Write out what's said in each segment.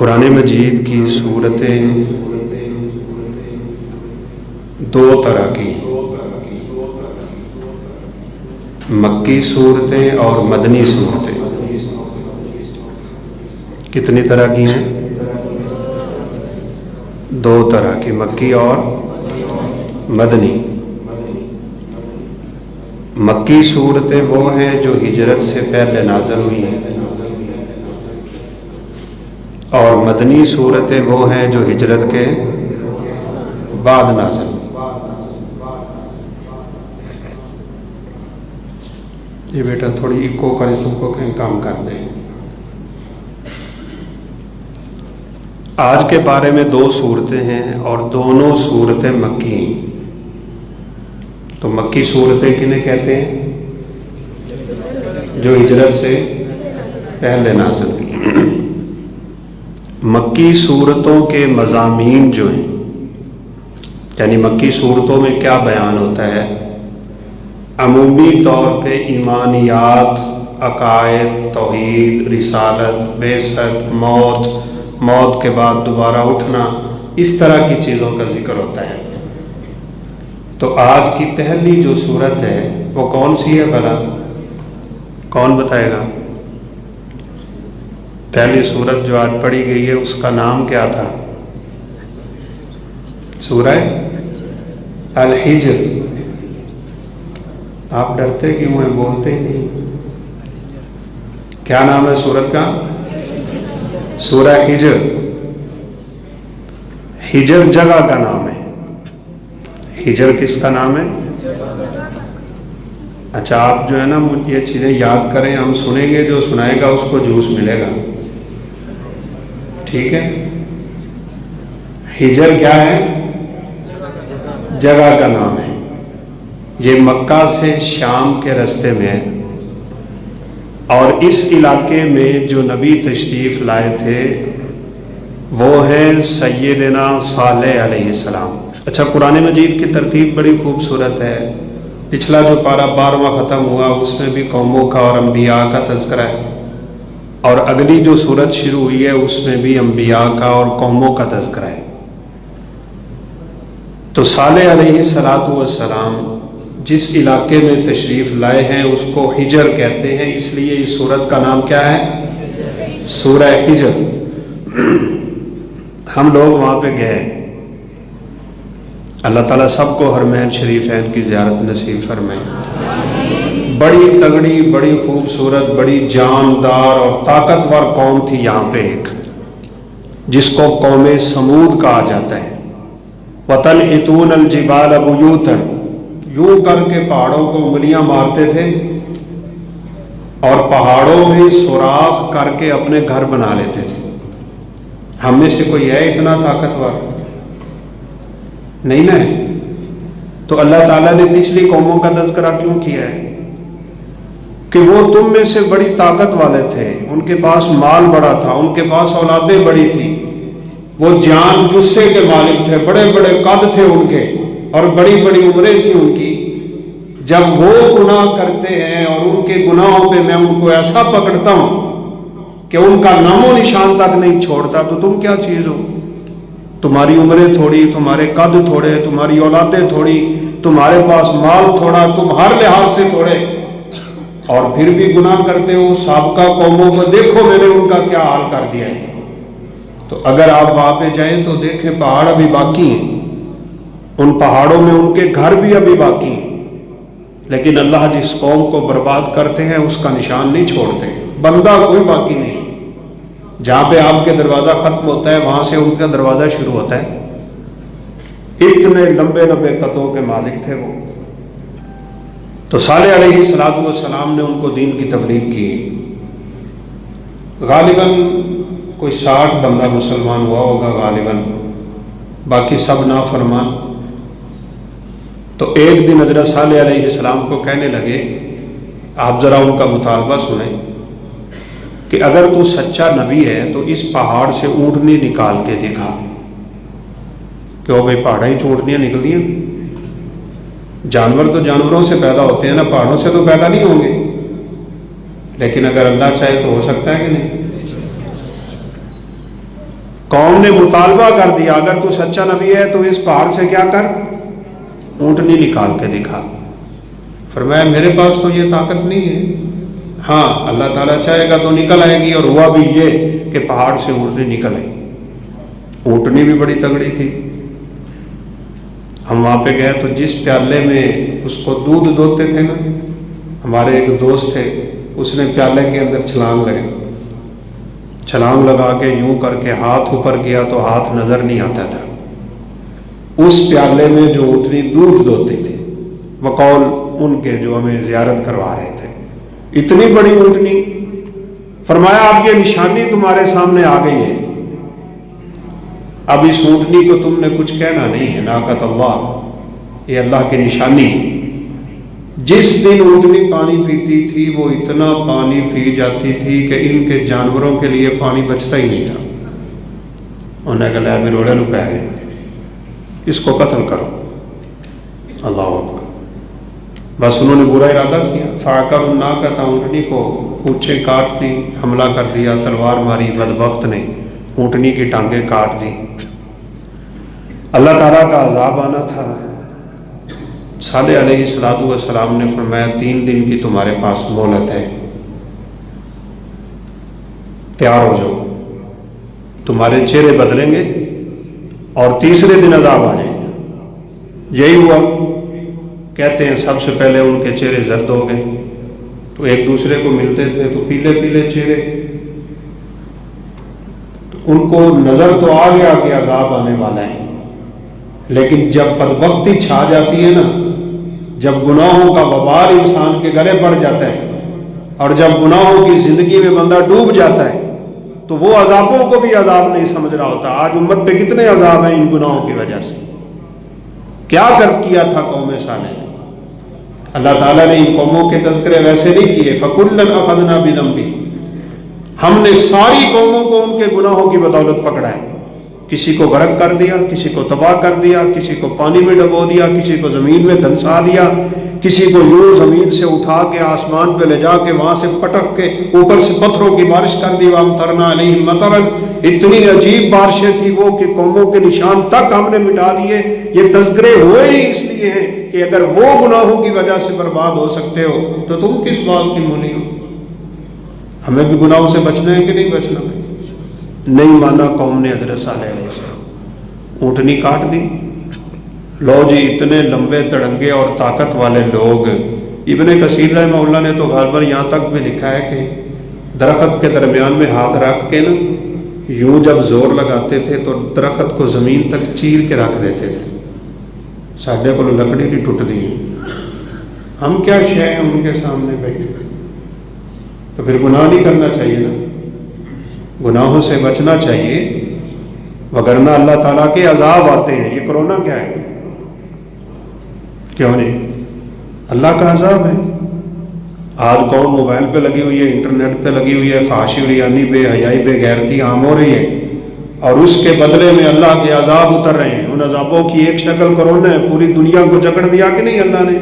قرآن مجید کی صورتیں دو طرح کی، مکی صورتیں اور مدنی صورتیں۔ کتنی طرح کی ہیں؟ دو طرح کی، مکی اور مدنی۔ مکی صورتیں وہ ہیں جو ہجرت سے پہلے نازل ہوئی ہیں، اور مدنی صورتیں وہ ہیں جو ہجرت کے بعد نازل ہوئی۔ یہ بیٹا تھوڑی ایکو کرے، سب کو کہیں کام کر دیں۔ آج کے بارے میں دو صورتیں ہیں اور دونوں صورتیں مکی ہیں۔ تو مکی صورتیں کنہیں کہتے ہیں؟ جو ہجرت سے پہلے نازل ہوئی۔ مکی صورتوں کے مضامین جو ہیں، یعنی مکی صورتوں میں کیا بیان ہوتا ہے؟ عمومی طور پہ ایمانیات، عقائد، توحید، رسالت، بعثت، موت کے بعد دوبارہ اٹھنا، اس طرح کی چیزوں کا ذکر ہوتا ہے۔ تو آج کی پہلی جو صورت ہے وہ کون سی ہے بھلا؟ کون بتائے گا؟ پہلی صورت جو آج پڑھی گئی ہے اس کا نام کیا تھا؟ سورہ الحجر۔ آپ ڈرتے کیوں ہیں؟ بولتے ہی نہیں۔ کیا نام ہے صورت کا؟ سورہ ہجر۔ ہجر جگہ کا نام ہے۔ ہجر کس کا نام ہے؟ اچھا، آپ جو ہے نا یہ چیزیں یاد کریں، ہم سنیں گے، جو سنائے گا اس کو جوس ملے گا، ٹھیک ہے؟ ہجر کیا ہے؟ جگہ کا نام ہے۔ یہ مکہ سے شام کے راستے میں ہے، اور اس علاقے میں جو نبی تشریف لائے تھے وہ ہیں سیدنا صالح علیہ السلام۔ اچھا، قرآن مجید کی ترتیب بڑی خوبصورت ہے۔ پچھلا جو پارہ 12واں ختم ہوا اس میں بھی قوموں کا اور انبیاء کا تذکرہ ہے، اور اگلی جو سورت شروع ہوئی ہے اس میں بھی انبیاء کا اور قوموں کا تذکرہ ہے۔ تو صالح علیہ السلام جس علاقے میں تشریف لائے ہیں اس کو ہجر کہتے ہیں، اس لیے اس سورت کا نام کیا ہے؟ سورہ ہجر۔ ہم لوگ وہاں پہ گئے۔ اللہ تعالیٰ سب کو حرمین شریفین کی زیارت نصیب فرمائے۔ بڑی تگڑی، بڑی خوبصورت، بڑی جاندار اور طاقتور قوم تھی یہاں پہ ایک، جس کو قوم سمود کہا جاتا ہے۔ وَتَنْحِتُونَ الْجِبَالَ بُيُوتًا، یوں کر کے پہاڑوں کو انگلیاں مارتے تھے اور پہاڑوں میں سوراخ کر کے اپنے گھر بنا لیتے تھے۔ ہم میں سے کوئی ہے اتنا طاقتور؟ نہیں نا ہے۔ تو اللہ تعالیٰ نے پچھلی قوموں کا تذکرہ کیوں کیا ہے؟ کہ وہ تم میں سے بڑی طاقت والے تھے، ان کے پاس مال بڑا تھا، ان کے پاس اولادیں بڑی تھی، وہ جان جثے کے مالک تھے، بڑے بڑے قد تھے ان کے، اور بڑی بڑی عمریں تھیں ان کی۔ جب وہ گناہ کرتے ہیں اور ان کے گناہوں پہ میں ان کو ایسا پکڑتا ہوں کہ ان کا نام و نشان تک نہیں چھوڑتا، تو تم کیا چیز ہو؟ تمہاری عمریں تھوڑی، تمہارے قد تھوڑے، تمہاری اولادیں تھوڑی، تمہارے پاس مال تھوڑا، تم ہر لحاظ سے تھوڑے، اور پھر بھی گناہ کرتے ہو۔ سابقہ قوموں کو دیکھو میں نے ان کا کیا حال کر دیا ہے۔ تو اگر آپ وہاں پہ جائیں تو دیکھیں پہاڑ ابھی باقی ہیں، ان پہاڑوں میں ان کے گھر بھی ابھی باقی ہیں، لیکن اللہ جس قوم کو برباد کرتے ہیں اس کا نشان نہیں چھوڑتے، بندہ کوئی باقی نہیں۔ جہاں پہ آپ کے دروازہ ختم ہوتا ہے وہاں سے ان کا دروازہ شروع ہوتا ہے۔ اتنے لمبے لمبے قدوں کے مالک تھے وہ۔ تو صالح علیہ السلام نے ان کو دین کی تبلیغ کی۔ غالباً کوئی 60 بندہ مسلمان ہوا ہوگا غالباً، باقی سب نافرمان۔ تو ایک دن حضرت صالح علیہ السلام کو کہنے لگے، آپ ذرا ان کا مطالبہ سنیں کہ اگر تو سچا نبی ہے تو اس پہاڑ سے اونٹنی نکال کے دکھا۔ کیوں بھائی، پہاڑیں ہی اونٹنیاں نکلتی ہیں؟ جانور تو جانوروں سے پیدا ہوتے ہیں نا، پہاڑوں سے تو پیدا نہیں ہوں گے، لیکن اگر اللہ چاہے تو ہو سکتا ہے کہ نہیں؟ قوم نے مطالبہ کر دیا اگر تو سچا نبی ہے تو اس پہاڑ سے کیا کر، اونٹنی نکال کے دکھا۔ فرمایا میرے پاس تو یہ طاقت نہیں ہے، ہاں اللہ تعالیٰ چاہے گا تو نکل آئے گی۔ اور ہوا بھی یہ کہ پہاڑ سے اونٹنی نکل آئی۔ اونٹنی بھی بڑی تگڑی تھی۔ ہم وہاں پہ گئے تو جس پیالے میں اس کو دودھ دوتے تھے نا، ہمارے ایک دوست تھے، اس نے پیالے کے اندر چھلانگ لگائی، چھلانگ لگا کے یوں کر کے ہاتھ اوپر کیا تو ہاتھ نظر نہیں آتا تھا۔ اس پیالے میں جو اونٹنی دودھ دوتے تھے، بقول ان کے جو ہمیں زیارت کروا رہے تھے، اتنی بڑی اونٹنی۔ فرمایا اب یہ نشانی تمہارے سامنے آ گئی ہے، اب اس اونٹنی کو تم نے کچھ کہنا نہیں ہے، ناقۃ اللہ، یہ اللہ کی نشانی ہے۔ جس دن اونٹنی پانی پیتی تھی وہ اتنا پانی پی جاتی تھی کہ ان کے جانوروں کے لیے پانی بچتا ہی نہیں تھا۔ انہوں نے کہا میرے روڑے لو پہ گئے، اس کو قتل کرو۔ اللہ اکبر۔ بس انہوں نے برا ارادہ کیا، فاقر الناقۃ، اونٹنی کو پوچھیں کاٹ دی، حملہ کر دیا، تلوار ماری، بدبخت نے اونٹنی کی ٹانگیں کاٹ دی۔ اللہ تعالیٰ کا عذاب آنا تھا۔ صالح علیہ السلام نے فرمایا 3 دن کی تمہارے پاس مہلت ہے، تیار ہو جاؤ، تمہارے چہرے بدلیں گے اور تیسرے دن عذاب آ جائے گا۔ یہی ہوا۔ کہتے ہیں سب سے پہلے ان کے چہرے زرد ہو گئے، تو ایک دوسرے کو ملتے تھے تو پیلے پیلے چہرے، تو ان کو نظر تو آ گیا کہ عذاب آنے والا ہے، لیکن جب بدبختی چھا جاتی ہے نا، جب گناہوں کا وبال انسان کے گلے پڑ جاتا ہے اور جب گناہوں کی زندگی میں بندہ ڈوب جاتا ہے تو وہ عذابوں کو بھی عذاب نہیں سمجھ رہا ہوتا۔ آج امت پہ کتنے عذاب ہیں ان گناہوں کی وجہ سے۔ کیا کیا تھا قوم صالح نے؟ اللہ تعالیٰ نے ان قوموں کے تذکرے ویسے نہیں کیے، فَكُلًّا أَخَذْنَا بِذَنبِهِ، ہم نے ساری قوموں کو ان کے گناہوں کی بدولت پکڑا ہے۔ کسی کو غرق کر دیا، کسی کو تباہ کر دیا، کسی کو پانی میں ڈبو دیا، کسی کو زمین میں دھنسا دیا، کسی کو یوں زمین سے اٹھا کے آسمان پہ لے جا کے وہاں سے پٹک کے اوپر سے پتھروں کی بارش کر دی۔ وَأَمْطَرْنَا عَلَيْهِم مَطَرًا، اتنی عجیب بارشیں تھی وہ کہ قوموں کے نشان تک ہم نے مٹا دیے۔ یہ تذکرے ہوئے ہی اس لیے ہیں کہ اگر وہ گناہوں کی وجہ سے برباد ہو سکتے ہو تو تم کس بات کی مولی ہو؟ ہمیں بھی گناہوں سے بچنا ہے کہ نہیں بچنا ہے؟ نہیں مانا قوم نے حضرت صالح علیہ السلام، اونٹنی کاٹ دی۔ لو جی اتنے لمبے تڑنگے اور طاقت والے لوگ، ابن کثیر رحمہ اللہ نے تو غالباً یہاں تک بھی لکھا ہے کہ درخت کے درمیان میں ہاتھ رکھ کے نا یوں جب زور لگاتے تھے تو درخت کو زمین تک چیر کے رکھ دیتے تھے۔ ساڈے کو لکڑی نہیں ٹوٹ دی، ہم کیا شے ہیں ان کے سامنے بیٹھے؟ تو پھر گناہ نہیں کرنا چاہیے نا، گناہوں سے بچنا چاہیے، وگرنہ اللہ تعالیٰ کے عذاب آتے ہیں۔ یہ کرونا کیا ہے؟ کیوں نہیں؟ اللہ کا عذاب ہے۔ آج قوم موبائل پہ لگی ہوئی ہے، انٹرنیٹ پہ لگی ہوئی ہے، فحاشی ریانی بے حیائی بے غیرتی عام ہو رہی ہے، اور اس کے بدلے میں اللہ کے عذاب اتر رہے ہیں۔ ان عذابوں کی ایک شکل کرونا ہے، پوری دنیا کو جکڑ دیا کہ نہیں اللہ نے؟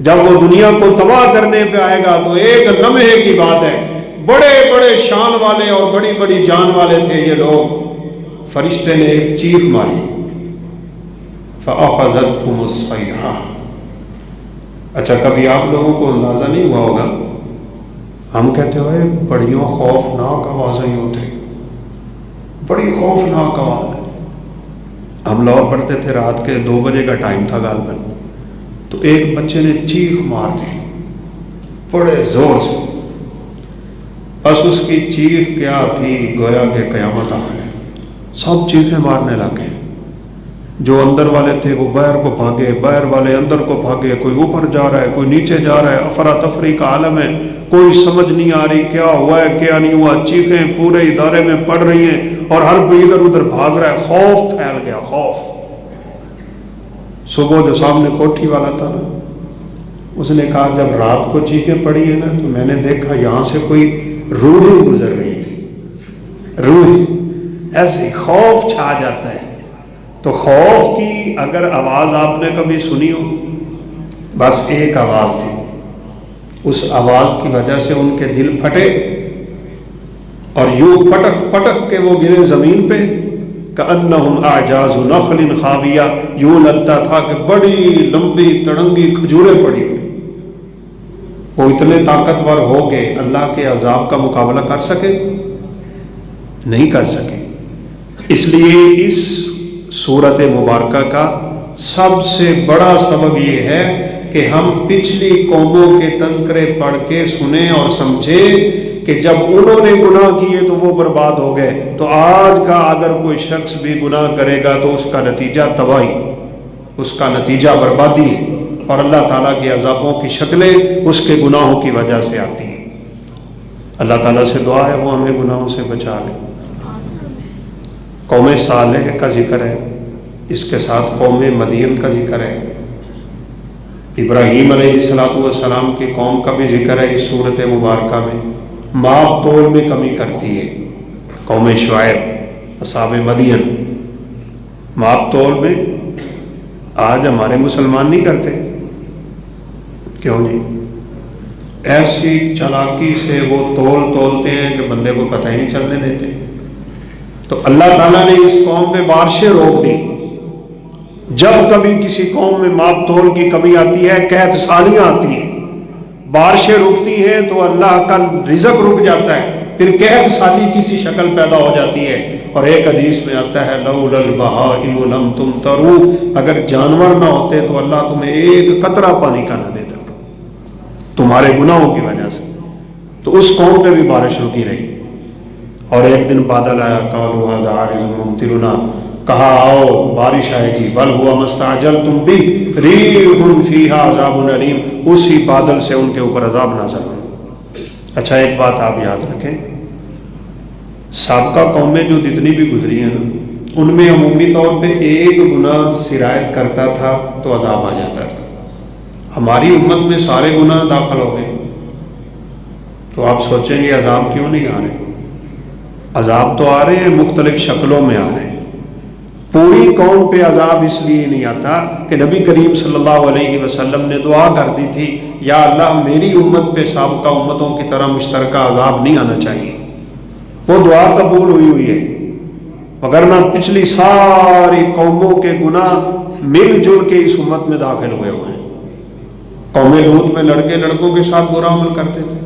جب وہ دنیا کو تباہ کرنے پہ آئے گا تو ایک لمحے کی بات ہے، بڑے بڑے شان والے اور بڑی بڑی جان والے تھے یہ لوگ، فرشتے نے ایک چیخ ماری، فَأَخَذَتْهُمُ الصَّيْحَةُ۔ اچھا کبھی آپ لوگوں کو اندازہ نہیں ہوا ہوگا، ہم کہتے ہوئے بڑیوں خوفناک آوازیں ہوتے، بڑی خوفناک آواز ہے۔ ہم لاہور پڑھتے تھے، رات کے 2 بجے کا ٹائم تھا غالباً، تو ایک بچے نے چیخ مار دی بڑے زور سے، بس اس کی چیخ کیا تھی گویا کہ قیامت آ گئی، سب چیخیں مارنے لگے۔ جو اندر والے تھے وہ باہر کو بھاگے، باہر والے اندر کو بھاگے، کوئی اوپر جا رہا ہے کوئی نیچے جا رہا ہے، افراتفری کا عالم ہے، کوئی سمجھ نہیں آ رہی کیا ہوا ہے کیا نہیں ہوا، چیخیں پورے ادارے میں پڑ رہی ہیں اور ہر کوئی ادھر ادھر بھاگ رہا ہے، خوف پھیل گیا، خوف۔ صبح جو سامنے کوٹھی والا تھا نا، اس نے کہا جب رات کو چیخیں پڑی ہے نا تو میں نے دیکھا یہاں سے کوئی روح گزر رہی تھی، روح، ایسے خوف چھا جاتا ہے۔ تو خوف کی اگر آواز آپ نے کبھی سنی ہو، بس ایک آواز تھی، اس آواز کی وجہ سے ان کے دل پھٹے اور یوں پٹک پٹک کے وہ گرے زمین پہ، کأنہم اعجاز نخل خاویہ، یوں لگتا تھا کہ بڑی لمبی تڑنگی کھجوریں پڑی ہوئی۔ وہ اتنے طاقتور ہو کہ اللہ کے عذاب کا مقابلہ کر سکے؟ نہیں کر سکے۔ اس لیے اس سورت مبارکہ کا سب سے بڑا سبب یہ ہے کہ ہم پچھلی قوموں کے تذکرے پڑھ کے سنیں اور سمجھیں کہ جب انہوں نے گناہ کیے تو وہ برباد ہو گئے، تو آج کا اگر کوئی شخص بھی گناہ کرے گا تو اس کا نتیجہ تباہی، اس کا نتیجہ بربادی ہے، اور اللہ تعالیٰ کے عذابوں کی شکلیں اس کے گناہوں کی وجہ سے آتی ہیں۔ اللہ تعالیٰ سے دعا ہے وہ ہمیں گناہوں سے بچا لے۔ قوم صالح کا ذکر ہے، اس کے ساتھ قوم مدین کا ذکر ہے، ابراہیم علیہ السلام کی قوم کا بھی ذکر ہے اس صورت مبارکہ میں۔ ماپ تول میں کمی کرتی ہے قوم شعیب، اصحاب مدین، ماپ تول میں آج ہمارے مسلمان نہیں کرتے، کیوں جی؟ ایسی چالاکی سے وہ تولتے ہیں کہ بندے کو پتہ ہی نہیں چلنے دیتے۔ تو اللہ تعالیٰ نے اس قوم پہ بارشیں روک دی۔ جب کبھی کسی قوم میں ماپ تول کی کمی آتی ہے، قحط سالیاں آتی ہیں، بارشیں رکتی ہیں تو اللہ کا رزق رک جاتا ہے، پھر قحط سالی کسی شکل پیدا ہو جاتی ہے۔ اور ایک حدیث میں آتا ہے لولا البہائم لم تمطروا، اگر جانور نہ ہوتے تو اللہ تمہیں ایک قطرہ پانی کا نہ دیتا تمہارے گناہوں کی وجہ سے۔ تو اس قوم پہ بھی بارش رکی رہی، اور ایک دن بادل آیا، قالوا ھذا عارض ممطرنا، کہا آؤ بارش آئے گی، بل ہوا ما استعجلتم بہ ریح فیہا عذاب علیم، اسی بادل سے ان کے اوپر عذاب نازل ہوا۔ اچھا ایک بات آپ یاد رکھیں، سابقہ قومیں جو جتنی بھی گزری ہیں ان میں عمومی طور پہ ایک گناہ سرایت کرتا تھا تو عذاب آ جاتا تھا۔ ہماری امت میں سارے گناہ داخل ہو گئے تو آپ سوچیں گے عذاب کیوں نہیں آ رہے؟ عذاب تو آ رہے ہیں، مختلف شکلوں میں آ رہے ہیں۔ پوری قوم پہ عذاب اس لیے نہیں آتا کہ نبی کریم صلی اللہ علیہ وسلم نے دعا کر دی تھی یا اللہ میری امت پہ سابقہ امتوں کی طرح مشترکہ عذاب نہیں آنا چاہیے، وہ دعا قبول ہوئی ہے، وگرنہ پچھلی ساری قوموں کے گناہ مل جل کے اس امت میں داخل ہوئے ہیں۔ قوم لوط میں لڑکے لڑکوں کے ساتھ برا عمل کرتے تھے،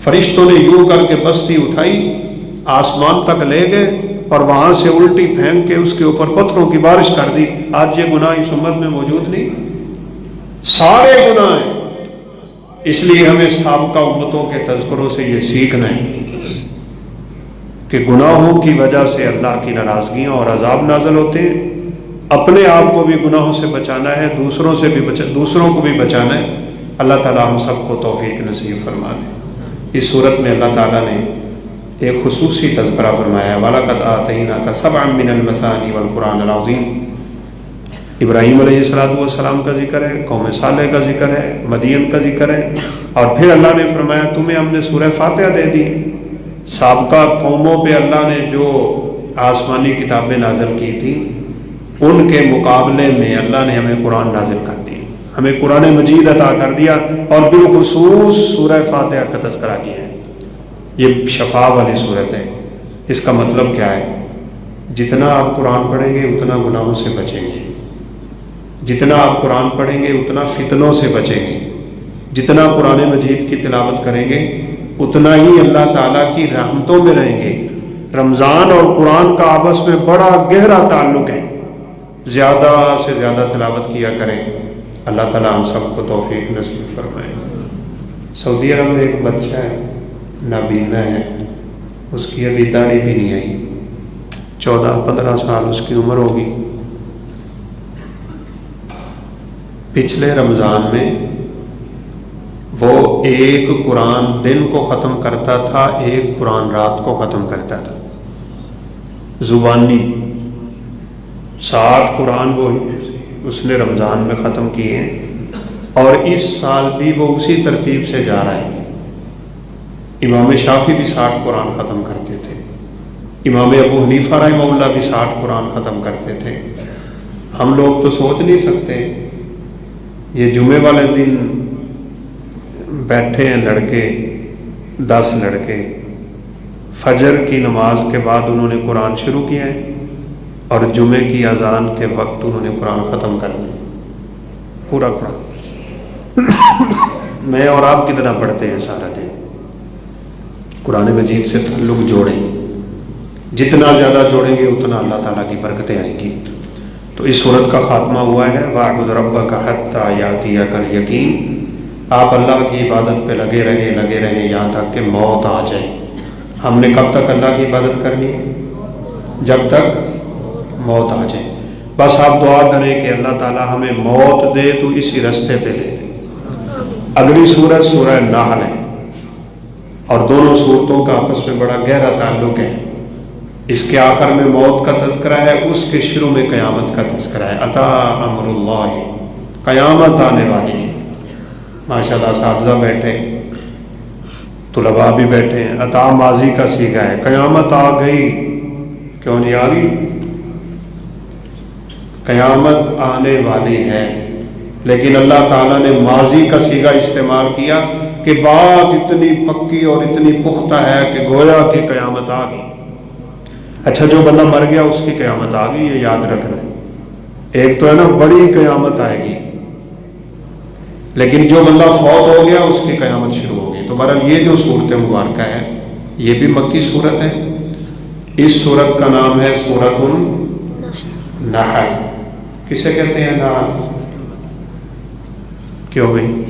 فرشتوں نے یوں کر کے بستی اٹھائی، آسمان تک لے گئے اور وہاں سے الٹی پھینک کے اس کے اوپر پتھروں کی بارش کر دی۔ آج یہ گناہ اس امت میں موجود نہیں، سارے گناہ ہیں۔ اس لیے ہمیں سابقہ امتوں کے تذکروں سے یہ سیکھنا ہے کہ گناہوں کی وجہ سے اللہ کی ناراضگیاں اور عذاب نازل ہوتے ہیں۔ اپنے آپ کو بھی گناہوں سے بچانا ہے، دوسروں کو بھی بچانا ہے۔ اللہ تعالیٰ ہم سب کو توفیق نصیب فرما دے۔ اس صورت میں اللہ تعالیٰ نے ایک خصوصی تذکرہ فرمایا ہے، وَلَقَدْ آتَيْنَاكَ سَبْعًا مِّنَ الْمَثَانِي وَالْقُرْآنِ الْعَظِيمِ۔ ابراہیم علیہ السلام کا ذکر ہے، قوم صالح کا ذکر ہے، مدین کا ذکر ہے، اور پھر اللہ نے فرمایا تمہیں ہم نے سورہ فاتحہ دے دی۔ سابقہ قوموں پہ اللہ نے جو آسمانی کتابیں نازل کی تھی ان کے مقابلے میں اللہ نے ہمیں قرآن نازل کر دی، ہمیں قرآن مجید عطا کر دیا، اور بالخصوص سورہ فاتحہ کا تذکرہ کیا ہے۔ یہ شفا والی صورت ہے۔ اس کا مطلب کیا ہے؟ جتنا آپ قرآن پڑھیں گے اتنا گناہوں سے بچیں گے، جتنا آپ قرآن پڑھیں گے اتنا فتنوں سے بچیں گے، جتنا قرآن مجید کی تلاوت کریں گے اتنا ہی اللہ تعالیٰ کی رحمتوں میں رہیں گے۔ رمضان اور قرآن کا آپس میں بڑا گہرا تعلق ہے، زیادہ سے زیادہ تلاوت کیا کریں۔ اللہ تعالیٰ ہم سب کو توفیق نصیب فرمائے۔ سعودی عرب میں ایک بچہ ہے، نابینا ہے، اس کی ابھی داڑھی بھی نہیں آئی، 14-15 سال اس کی عمر ہوگی۔ پچھلے رمضان میں وہ ایک قرآن دن کو ختم کرتا تھا، ایک قرآن رات کو ختم کرتا تھا، زبانی 60 قرآن وہ اس نے رمضان میں ختم کیے ہیں، اور اس سال بھی وہ اسی ترتیب سے جا رہا ہے۔ امام شافعی بھی 60 قرآن ختم کرتے تھے، امام ابو حنیفہ رحمہ اللہ بھی 60 قرآن ختم کرتے تھے۔ ہم لوگ تو سوچ نہیں سکتے، یہ جمعے والے دن بیٹھے ہیں لڑکے 10 لڑکے فجر کی نماز کے بعد انہوں نے قرآن شروع کیا ہے اور جمعے کی اذان کے وقت انہوں نے قرآن ختم کر دیا، پورا قرآن۔ میں اور آپ کتنا پڑھتے ہیں سارا دن؟ قرآن مجید سے تعلق جوڑیں، جتنا زیادہ جوڑیں گے اتنا اللہ تعالیٰ کی برکتیں آئیں گی۔ تو اس صورت کا خاتمہ ہوا ہے وَاعْبُدْ رَبَّكَ حَتَّىٰ يَأْتِيَكَ الْيَقِينُ۔ آپ اللہ کی عبادت پہ لگے رہیں یہاں تک کہ موت آ جائے۔ ہم نے کب تک اللہ کی عبادت کرنی ہے؟ جب تک موت آ جائے۔ بس آپ دعا کریں کہ اللہ تعالیٰ ہمیں موت دے تو اسی رستے پہ لے۔ اگلی سورت سورہ نحل ہے اور دونوں صورتوں کا آپس میں بڑا گہرا تعلق ہے۔ اس کے آخر میں موت کا تذکرہ ہے، اس کے شروع میں قیامت کا تذکرہ ہے۔ اتا امر اللہ، قیامت آنے والی ہے۔ ماشاءاللہ اساتذہ بیٹھے، طلباء بھی بیٹھے ہیں۔ اتا ماضی کا صیغہ ہے، قیامت آ گئی، کیوں نہیں آ گئی؟ قیامت آنے والی ہے، لیکن اللہ تعالیٰ نے ماضی کا صیغہ استعمال کیا کہ بات اتنی پکی اور اتنی پختہ ہے کہ گویا کہ قیامت آ گئی۔ اچھا، جو بندہ مر گیا اس کی قیامت آ گئی، یہ یاد رکھنا ہے۔ ایک تو ہے نا بڑی قیامت آئے گی، لیکن جو بندہ فوت ہو گیا اس کی قیامت شروع ہو گئی۔ تو بہرحال یہ جو صورت مبارکہ ہے یہ بھی مکی صورت ہے۔ اس صورت کا نام ہے سورۃ النحل۔ کسے کہتے ہیں نحل؟ کیوں بھائی؟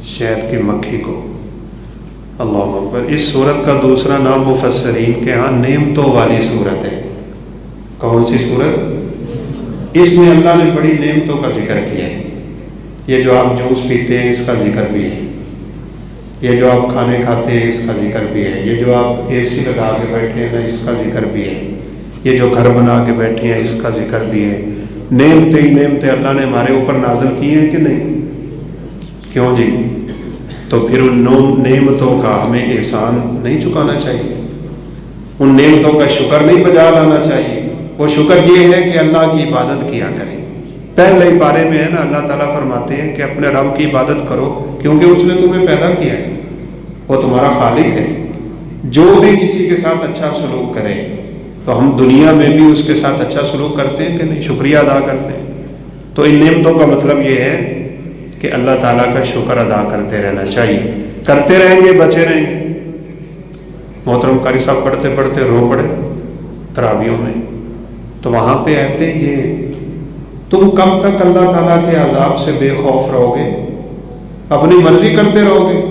شہد کی مکھی کو۔ اللہ اکبر۔ اس صورت کا دوسرا نام مفسرین کے ہاں نعمتوں والی صورت ہے۔ کون سی صورت؟ اس میں اللہ نے بڑی نعمتوں کا ذکر کیا ہے۔ یہ جو آپ جوس پیتے ہیں اس کا ذکر بھی ہے، یہ جو آپ کھانے کھاتے ہیں اس کا ذکر بھی ہے، یہ جو آپ اے سی لگا کے بیٹھے ہیں نا اس کا ذکر بھی ہے، یہ جو گھر بنا کے بیٹھے ہیں اس کا ذکر بھی ہے۔ نعمتیں ہی نعمتیں اللہ نے ہمارے اوپر نازل کی ہیں کہ نہیں؟ کیوں جی؟ تو پھر ان نعمتوں کا ہمیں احسان نہیں چکانا چاہیے، ان نعمتوں کا شکر نہیں بجا لانا چاہیے۔ وہ شکر یہ ہے کہ اللہ کی عبادت کیا کریں۔ پہلے ہی پارے میں ہے نا اللہ تعالیٰ فرماتے ہیں کہ اپنے رب کی عبادت کرو کیونکہ اس نے تمہیں پیدا کیا ہے، وہ تمہارا خالق ہے۔ جو بھی کسی کے ساتھ اچھا سلوک کرے تو ہم دنیا میں بھی اس کے ساتھ اچھا سلوک کرتے ہیں کہ نہیں؟ شکریہ ادا کرتے ہیں۔ تو ان نعمتوں کا مطلب یہ ہے کہ اللہ تعالیٰ کا شکر ادا کرتے رہنا چاہیے۔ کرتے رہیں گے بچے رہیں گے۔ محترم قاری صاحب پڑھتے پڑھتے رو پڑے تراویحوں میں، تو وہاں پہ آتے یہ تم کب تک اللہ تعالیٰ کے عذاب سے بے خوف رہو گے؟ اپنی مرضی کرتے رہو گے؟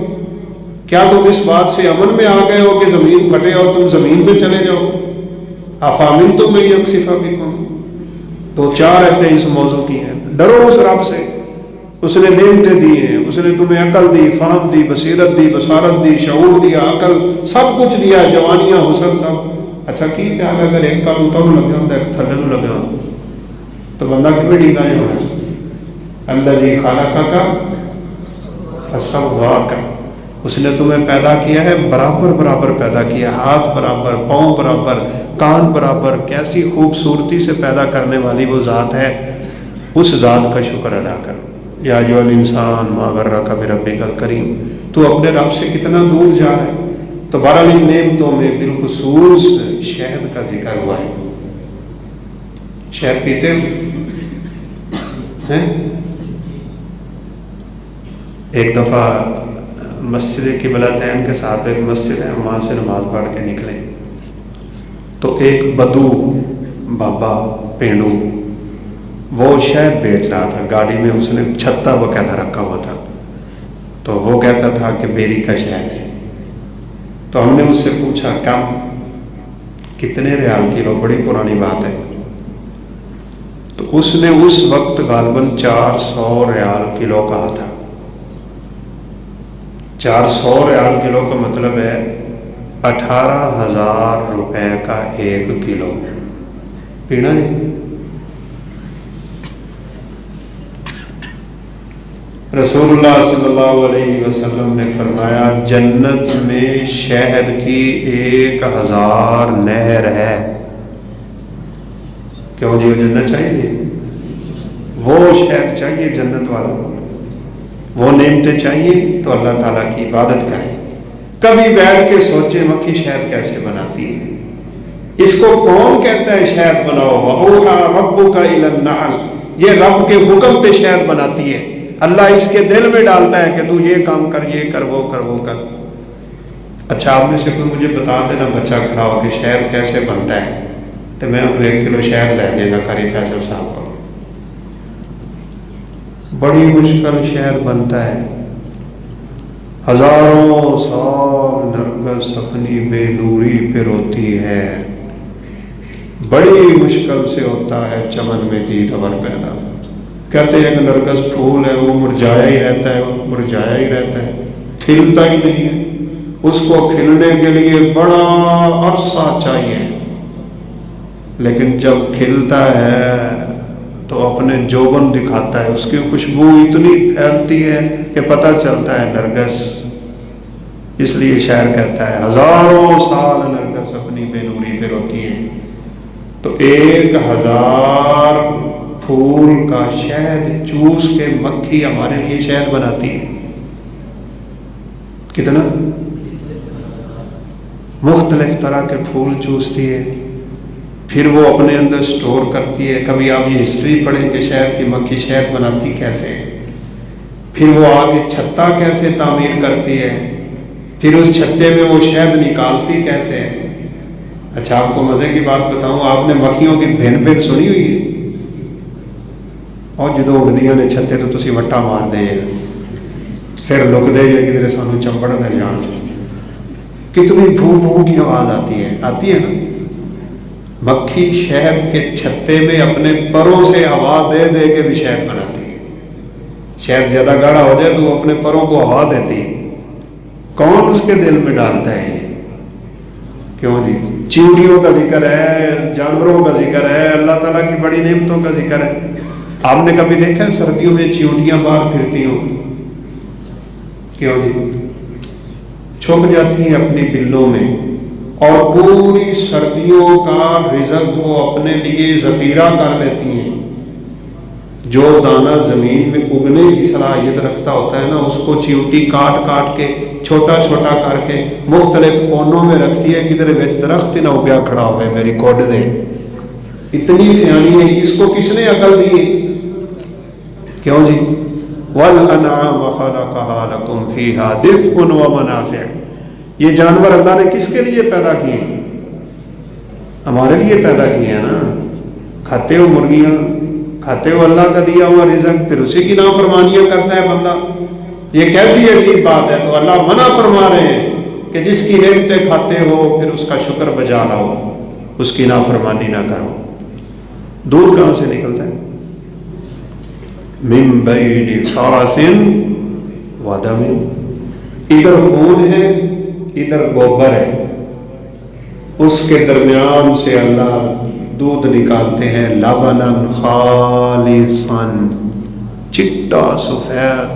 کیا تم اس بات سے امن میں آ گئے ہو کہ زمین پھٹے اور تم زمین میں چلے جاؤ؟ افامن تم میں یکسف بکم۔ دو چار آیتیں اس موضوع کی ہیں۔ ڈرو اس رب سے، اس نے نعمتیں دی ہیں، اس نے تمہیں عقل دی، فہم دی، بصیرت دی، بصارت دی، شعور دیا، عقل سب کچھ دیا، جوانیاں، حسن سب۔ اچھا کی خیال اگر ایک کا اتوں لگا ہوں ایک تھلے نو لگا ہوں تو بندہ کیوں ڈھیلا نہیں ہونا چاہیے؟ اللہ جی خالق کا فسواک، اس نے تمہیں پیدا کیا ہے برابر برابر پیدا کیا، ہاتھ برابر، پاؤں برابر، کان برابر۔ کیسی خوبصورتی سے پیدا کرنے والی وہ ذات ہے، اس ذات کا شکر ادا کر۔ یا ایھا الانسان ما غرک بربک الکریم، تو اپنے رب سے کتنا دور جا رہا ہے۔ تو بہرحال ان نعمتوں میں بالخصوص شہد کا ذکر ہوا ہے۔ شہد پیتے ہیں؟ ایک دفعہ مسجد قبلتین کے ساتھ ایک مسجد ہے، وہاں سے نماز پڑھ کے نکلے تو ایک بدو بابا پینڈو وہ شہد بیچ رہا تھا گاڑی میں، اس نے چھتا باقاعدہ رکھا ہوا تھا، تو وہ کہتا تھا کہ بیری کا شہد ہے۔ تو ہم نے اس سے پوچھا کم کتنے ریال کلو؟ بڑی پرانی بات ہے۔ تو اس نے اس وقت غالباً 400 ریال کلو کہا تھا۔ 400 ریال کلو کا مطلب ہے 18,000 روپے کا 1 کلو پینا ہے۔ رسول اللہ صلی اللہ علیہ وسلم نے فرمایا جنت میں شہد کی 1000 نہر ہے۔ کیوں جی؟ وہ جنت چاہیے، وہ شہد چاہیے جنت والا، وہ نعمتیں چاہیے، تو اللہ تعالیٰ کی عبادت کریں۔ کبھی بیٹھ کے سوچے مکھی شہد کیسے بناتی ہے، اس کو کون کہتا ہے شہد بناؤ؟ وَأَوْحَىٰ رَبُّكَ إِلَى النَّحْلِ، یہ رب کے حکم پہ شہد بناتی ہے، اللہ اس کے دل میں ڈالتا ہے کہ تو یہ کام کر، یہ کر، وہ کر، وہ کر۔ اچھا آپ میں سے کوئی مجھے بتا دینا بچہ کھڑا ہو کہ شہد کیسے بنتا ہے، تو میں 1 کلو شہد لے دینا قاری فیصل صاحب کو۔ بڑی مشکل شہد بنتا ہے، ہزاروں سال نرگس اپنی بے نوری پہ روتی ہے، بڑی مشکل سے ہوتا ہے چمن میں دیدور پیدا۔ کہتے ہیں کہ نرگس پھول ہے، وہ مرجھایا ہی رہتا ہے، مرجھایا ہی رہتا ہے، کھلتا ہی نہیں ہے، اس کو کھلنے کے لیے بڑا عرصہ چاہیے، لیکن جب کھلتا ہے تو اپنے جوبن دکھاتا ہے، اس کی خوشبو اتنی پھیلتی ہے کہ پتہ چلتا ہے نرگس۔ اس لیے شاعر کہتا ہے ہزاروں سال نرگس اپنی بے نوری پہ روتی ہے، تو 1000 پھول کا شہد چوس کے مکھی ہمارے لیے شہد بناتی ہے۔ کتنا؟ مختلف طرح کے پھول چوستی ہے، پھر وہ اپنے اندر سٹور کرتی ہے۔ کبھی آپ یہ ہسٹری پڑھیں کہ شہد کی مکھی شہد بناتی کیسے، پھر وہ آگے چھتا کیسے تعمیر کرتی ہے، پھر اس چھتے میں وہ شہد نکالتی کیسے ہے۔ اچھا آپ کو مزے کی بات بتاؤں، آپ نے مکھیوں کی بھین بھین سنی ہوئی ہے؟ اور جدو اڑدیاں نے چھتے تو تسی وٹا مار دے، پھر لک دے جے کدھر سانو چمبڑ نہ جان، کتنی بھو بھو کی آواز آتی ہے نا۔ مکھی شہد کے چھتے میں اپنے پروں سے ہوا دے دے کے بھی شہد بناتی ہے۔ شہد زیادہ گاڑھا ہو جائے تو وہ اپنے پروں کو ہوا دیتی ہے۔ کون اس کے دل میں ڈالتا ہے یہ؟ کیوں جی؟ چیونٹیوں کا ذکر ہے، جانوروں کا ذکر ہے، اللہ تعالیٰ کی بڑی نعمتوں کا ذکر ہے۔ آپ نے کبھی دیکھا ہے سردیوں میں چیونٹیاں باہر پھرتی ہوں؟ کیوں جی؟ چھپ جاتی ہیں اپنی بلوں میں، اور پوری سردیوں کا رزق وہ اپنے لیے ذخیرہ کر لیتی ہیں۔ جو دانہ زمین میں اگنے کی صلاحیت رکھتا ہوتا ہے نا، اس کو چیونٹی کاٹ کاٹ کے چھوٹا چھوٹا کر کے مختلف کونوں میں رکھتی ہے، کدھر وچ درخت نہ اگیا کھڑا ہوئے میری کوڈ دے۔ اتنی سیانی ہے، اس کو کس نے عقل دی؟ کیوں جی؟ وَالْأَنْعَامَ خَلَقَهَا لَكُمْ فِيهَا دِفْءٌ وَمَنَافِعُ، یہ جانور اللہ نے کس کے لیے پیدا کیے؟ ہمارے لیے پیدا کیے ہیں نا۔ کھاتے ہو مرغیاں، کھاتے ہو اللہ کا دیا ہوا رزق، پھر اسی کی نافرمانیاں کرتا ہے بندہ، یہ کیسی عجیب بات ہے؟ تو اللہ منع فرما رہے ہیں کہ جس کی نعمتیں کھاتے ہو پھر اس کا شکر بجا لاؤ، اس کی نافرمانی نہ کرو۔ دودھ کہاں سے نکلتا ہے؟ من بین فرث ودم، ادھر خون ہے ادھر گوبر ہے، اس کے درمیان سے اللہ دودھ نکالتے ہیں، لبنا خالصا، چٹا سفید۔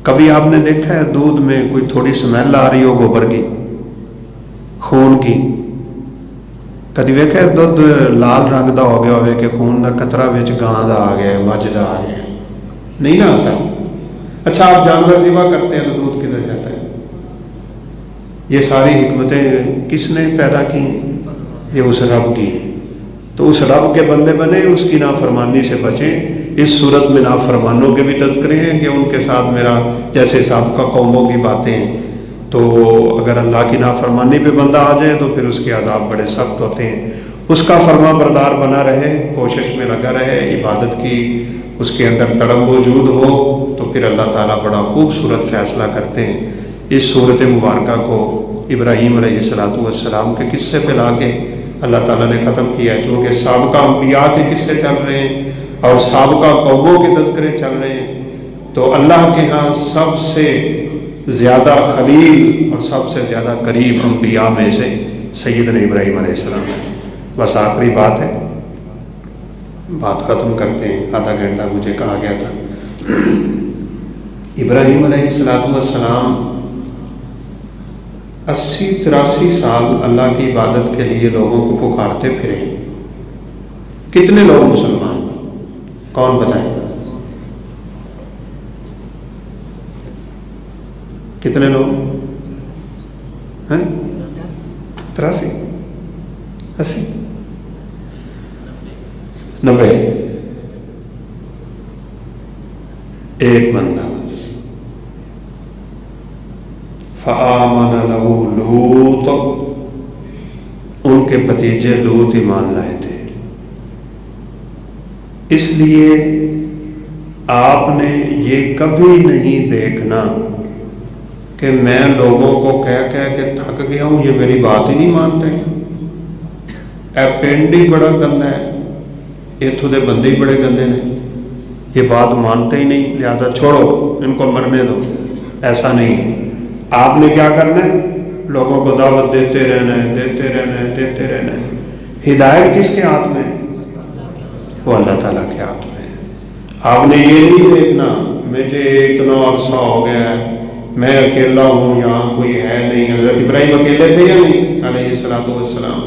کبھی آپ نے دیکھا ہے دودھ میں کوئی تھوڑی سمیل آ رہی ہو گوبر کی، خون کی؟ کدی ویکھا ہے دودھ لال رنگ دا ہو گیا ہوئے کہ خون دا قطرہ وچ گاں دا آ گیا، مجھ دا آ گیا؟ نہیں نہ آتا۔ اچھا آپ جانور ذبح کرتے ہیں تو دودھ کدھر جاتا ہے؟ یہ ساری حکمتیں کس نے پیدا کی؟ یہ اس رب کی۔ تو اس رب کے بندے بنے، اس کی نافرمانی سے بچیں۔ اس صورت میں نافرمانوں کے بھی تذکرے ہیں کہ ان کے ساتھ میرا جیسے سابقہ قوموں کی باتیں، تو اگر اللہ کی نافرمانی پہ بندہ آ جائے تو پھر اس کے عذاب بڑے سخت ہوتے ہیں۔ اس کا فرما بردار بنا رہے، کوشش میں لگا رہے، عبادت کی اس کے اندر تڑپ موجود ہو، تو پھر اللہ تعالیٰ بڑا خوبصورت فیصلہ کرتے ہیں۔ اس صورت مبارکہ کو ابراہیم علیہ السلام کے قصے پہ لا کے اللہ تعالیٰ نے ختم کیا، چونکہ سابقہ انبیاء کے قصے چل رہے ہیں اور سابقہ قوموں کے تذکرے چل رہے ہیں، تو اللہ کے ہاں سب سے زیادہ خلیل اور سب سے زیادہ قریب انبیاء میں سے سیدنا ابراہیم علیہ السلام ہے۔ بس آخری بات ہے، بات ختم کرتے ہیں، آدھا گھنٹہ مجھے کہا گیا تھا۔ ابراہیم علیہ السلام 80-83 سال اللہ کی عبادت کے لیے لوگوں کو پکارتے پھرے۔ کتنے لوگ مسلمان؟ کون بتائے؟ کتنے لوگ؟ ہیں 83 80 90 ایک بندہ فآمن له لوط، ان کے بھتیجے لوط ایمان لائے تھے. اس لیے آپ نے یہ کبھی نہیں دیکھنا کہ میں لوگوں کو کہہ کے تھک گیا ہوں، یہ میری بات ہی نہیں مانتے. اے پنڈ ہی بڑا گندا ہے، اتوں دے بندے ہی بڑے گندے نے، یہ بات مانتے ہی نہیں، لہذا چھوڑو ان کو مرنے دو. ایسا نہیں. آپ نے کیا کرنا ہے؟ لوگوں کو دعوت دیتے رہنا ہے، دیتے رہنا ہے، دیتے رہنا ہے. ہدایت کس کے ہاتھ میں ہے؟ وہ اللہ تعالیٰ کے ہاتھ میں ہے. آپ نے یہ نہیں دیکھنا مجھے اتنا عرصہ ہو گیا ہے، میں اکیلا ہوں، یہاں کوئی ہے نہیں. حضرت ابراہیم اکیلے تھے یا نہیں علیہ الصلوۃ والسلام؟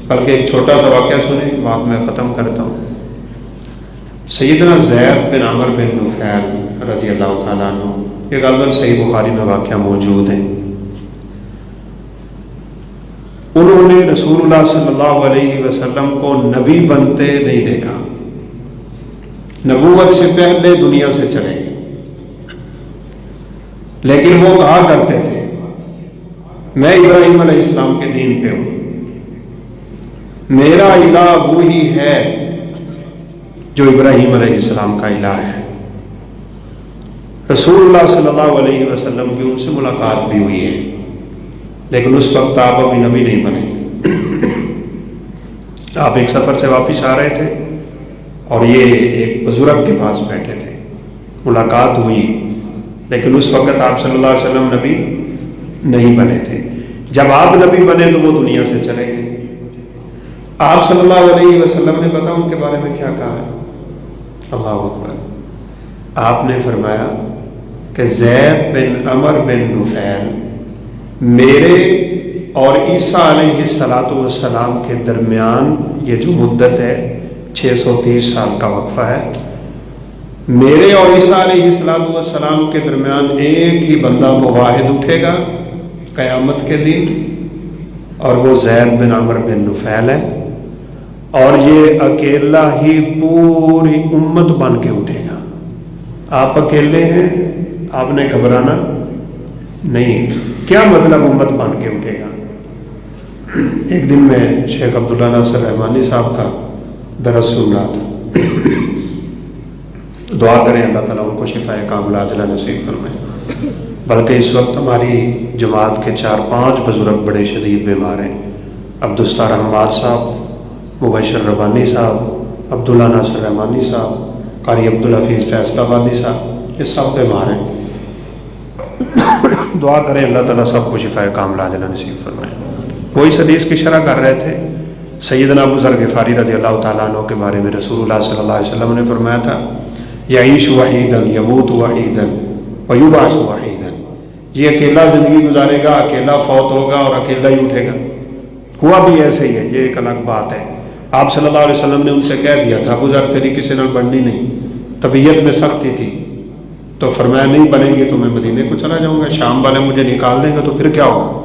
بلکہ ایک چھوٹا سا واقعہ سنیں، بات میں ختم کرتا ہوں. سیدنا زید بن عمر بن نفیل رضی اللہ تعالیٰ عنہ، یہ غالباً صحیح بخاری میں واقعہ موجود ہے. انہوں نے رسول اللہ صلی اللہ علیہ وسلم کو نبی بنتے نہیں دیکھا، نبوت سے پہلے دنیا سے چلے گئے. لیکن وہ کہا کرتے تھے میں ابراہیم علیہ السلام کے دین پہ ہوں، میرا الہ وہی ہے جو ابراہیم علیہ السلام کا الہ ہے. رسول اللہ صلی اللہ علیہ وسلم کی ان سے ملاقات بھی ہوئی ہے، لیکن اس وقت آپ ابھی نبی نہیں بنے تھے. آپ ایک سفر سے واپس آ رہے تھے اور یہ ایک بزرگ کے پاس بیٹھے تھے. ملاقات ہوئی، لیکن اس وقت آپ صلی اللہ علیہ وسلم نبی نہیں بنے تھے. جب آپ نبی بنے تو وہ دنیا سے چلے گئے. آپ صلی اللہ علیہ وسلم نے پتا ان کے بارے میں کیا کہا ہے؟ اللہ اکبر. آپ نے فرمایا کہ زید بن عمر بن نفیل میرے اور عیسیٰ علیہ الصلوۃ والسلام کے درمیان یہ جو مدت ہے 630 سال کا وقفہ ہے، میرے اور عیسیٰ علیہ الصلوۃ والسلام کے درمیان ایک ہی بندہ موحد اٹھے گا قیامت کے دن، اور وہ زید بن عمر بن نفیل ہے. اور یہ اکیلا ہی پوری امت بن کے اٹھے گا. آپ اکیلے ہیں، آپ نے گھبرانا نہیں. کیا مطلب امت بن کے اٹھے گا؟ ایک دن میں شیخ عبداللہ ناصر رحمانی صاحب کا درس سن رہا تھا. دعا کریں اللہ تعالیٰ ان کو شفاء کاملہ عاجلہ نصیب فرمائے. بلکہ اس وقت ہماری جماعت کے 4-5 بزرگ بڑے شدید بیمار ہیں. عبدالستار حماد صاحب، مبشر ربانی صاحب، عبداللہ ناصر رحمانی صاحب، قاری عبدالحفیظ فیصل آبادی صاحب، یہ سب بیمار ہیں. دعا کریں اللہ تعالیٰ سب کو شفاء کاملہ عاجلہ نصیب فرمائے. وہ اس حدیث کی شرح کر رہے تھے. سیدنا ابو ذر غفاری رضی اللہ تعالیٰ عنہ کے بارے میں رسول اللہ صلی اللہ علیہ وسلم نے فرمایا تھا یعیش وحیدن یموت وحیدن ویبعث وحیدن. یہ اکیلا زندگی گزارے گا، اکیلا فوت ہوگا اور اکیلا ہی اٹھے گا. ہوا بھی ایسے ہی ہے، یہ ایک الگ بات ہے. آپ صلی اللہ علیہ وسلم نے ان سے کہہ دیا تھا ابو ذر تیری کسی نال بننی نہیں، طبیعت میں سختی تھی، تو فرمایا نہیں بنیں گے تو میں مدینے کو چلا جاؤں گا، شام والے مجھے نکال دیں گے تو پھر کیا ہوگا؟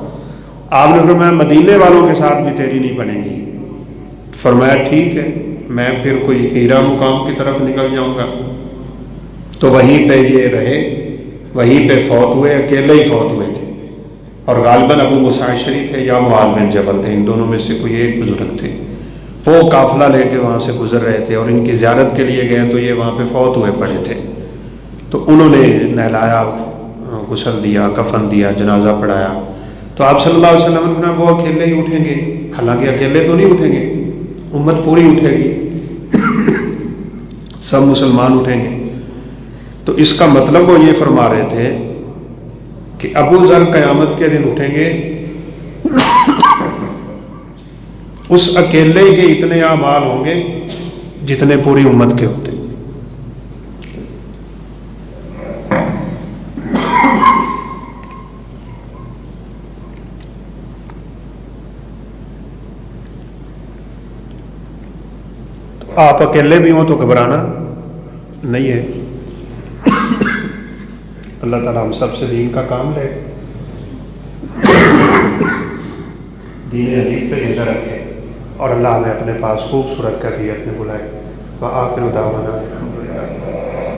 آپ نے فرمایا مدینے والوں کے ساتھ بھی تیری نہیں بنے گی. فرمایا ٹھیک ہے، میں پھر کوئی ہیرا مقام کی طرف نکل جاؤں گا. تو وہیں پہ یہ رہے، وہیں پہ فوت ہوئے، اکیلے ہی فوت ہوئے تھے. اور غالباً ابو موسیٰ اشعری تھے یا معاذ بن جبل تھے، ان دونوں میں سے کوئی ایک بزرگ تھے. وہ قافلہ لے کے وہاں سے گزر رہے تھے اور ان کی زیارت کے لیے گئے تو یہ وہاں پہ فوت ہوئے پڑے تھے. تو انہوں نے نہلایا، غسل دیا، کفن دیا، جنازہ پڑھایا. تو آپ صلی اللہ علیہ وسلم نے وہ اکیلے ہی اٹھیں گے. حالانکہ اکیلے تو نہیں اٹھیں گے، امت پوری اٹھے گی، سب مسلمان اٹھیں گے. تو اس کا مطلب وہ یہ فرما رہے تھے کہ ابو ذر قیامت کے دن اٹھیں گے، اس اکیلے کے اتنے اعمال ہوں گے جتنے پوری امت کے ہوتے. آپ اکیلے بھی ہوں تو گھبرانا نہیں ہے. اللہ تعالیٰ ہم سب سے دین کا کام لے. دین حنیف پہ زندہ رکھے، اور اللہ ہمیں اپنے پاس خوبصورت کر دیے، اپنے بلائے۔ وآخر دعوانا